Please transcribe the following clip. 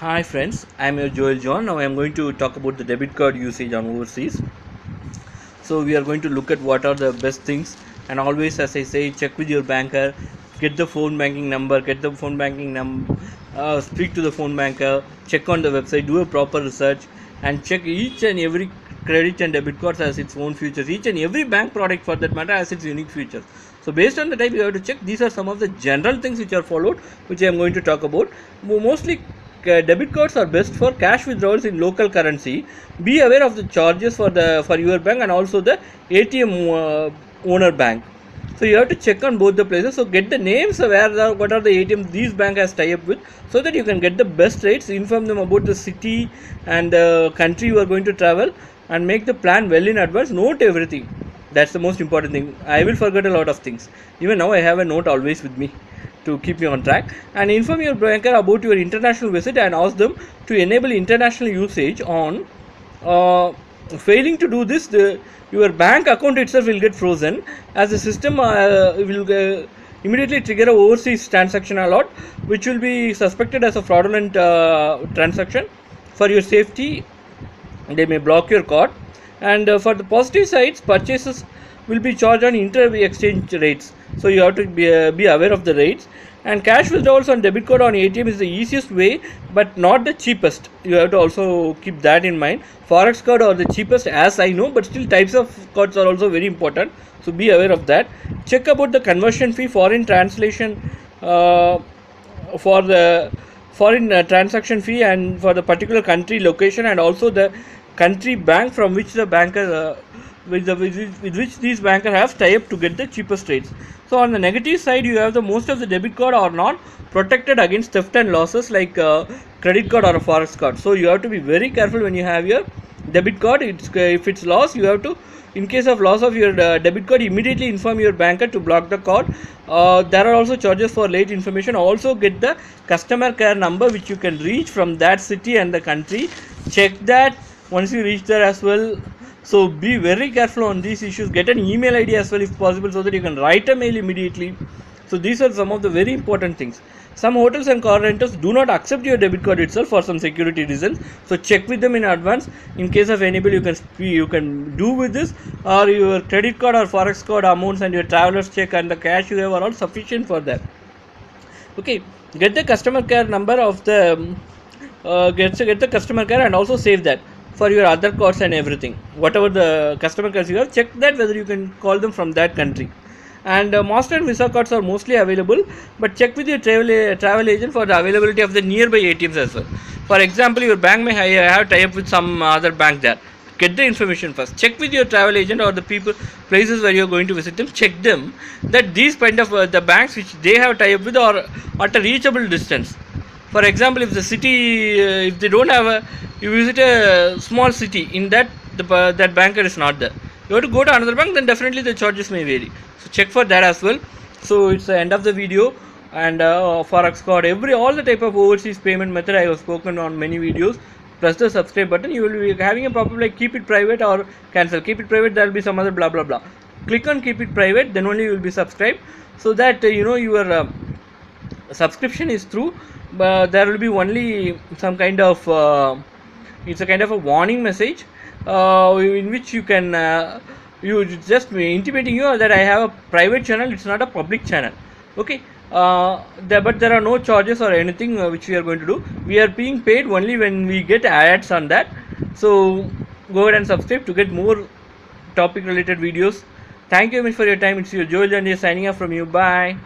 Hi friends, I am your Joel John. Now I am going to talk about the debit card usage on overseas. So we are going to look at what are the best things, and always, as I say, check with your banker, get the phone banking number, speak to the phone banker, check on the website, do a proper research, and check each and every credit and debit cards has its own features. Each and every bank product for that matter has its unique features. So based on the type you have to check. These are some of the general things which are followed, which I am going to talk about. Mostly debit cards are best for cash withdrawals in local currency. Be aware of the charges for your bank and also the ATM owner bank. So you have to check on both the places. So get the names what are the ATMs these bank has tie up with, so that you can get the best rates. Inform them about the city and the country you are going to travel, and make the plan well in advance. Note everything. That's the most important thing. I will forget a lot of things. Even now I have a note always with me to keep me on track. And inform your banker about your international visit and ask them to enable international usage on. Failing to do this, your bank account itself will get frozen, as the system will immediately trigger a overseas transaction alert, which will be suspected as a fraudulent transaction. For your safety, they may block your card. And for the positive sides, purchases will be charged on inter exchange rates, so you have to be aware of the rates. And cash withdrawals on debit card on ATM is the easiest way, but not the cheapest. You have to also keep that in mind. Forex card are the cheapest, as I know, but still types of cards are also very important, so be aware of that. Check about the conversion fee, foreign translation for the foreign transaction fee, and for the particular country location, and also the country bank from which the banker with which these bankers have tie up to get the cheapest rates. So on the negative side, you have the most of the debit card are not protected against theft and losses like credit card or a forex card. So you have to be very careful when you have your debit card. If it's lost, you have to, in case of loss of your debit card, immediately inform your banker to block the card. There are also charges for late information. Also get the customer care number which you can reach from that city and the country. Check that once you reach there as well. So be very careful on these issues. Get an email ID as well if possible, so that you can write a mail immediately. So these are some of the very important things. Some hotels and car rentals do not accept your debit card itself for some security reasons. So check with them in advance. In case of any bill, you can do with this, or your credit card or forex card amounts and your traveler's check and the cash you have are all sufficient for that. Okay, get the customer care number of the get the customer care, and also save that for your other cards and everything. Whatever the customer cares you have, check that whether you can call them from that country. And Master and Visa cards are mostly available, but check with your travel agent for the availability of the nearby ATMs as well. For example, your bank may have tie up with some other bank there. Get the information first. Check with your travel agent or the places where you are going to visit them. Check them that these kind of the banks which they have tie up with are at a reachable distance. For example, if the city, if they don't have you visit a small city, in that that banker is not there, you have to go to another bank, then definitely the charges may vary. So check for that as well. So it's the end of the video. And forex card, all the type of overseas payment method I have spoken on many videos. Press the subscribe button. You will be having a problem like keep it private or cancel. Keep it private, there will be some other blah blah blah. Click on keep it private, then only you will be subscribed, so that your subscription is through. But there will be only some kind of it's a kind of a warning message in which you can you just intimating you that I have a private channel, it's not a public channel. Okay, but there are no charges or anything which we are going to do. We are being paid only when we get ads on that. So go ahead and subscribe to get more topic related videos. Thank you very much for your time. It's your Joel John signing off from you. Bye.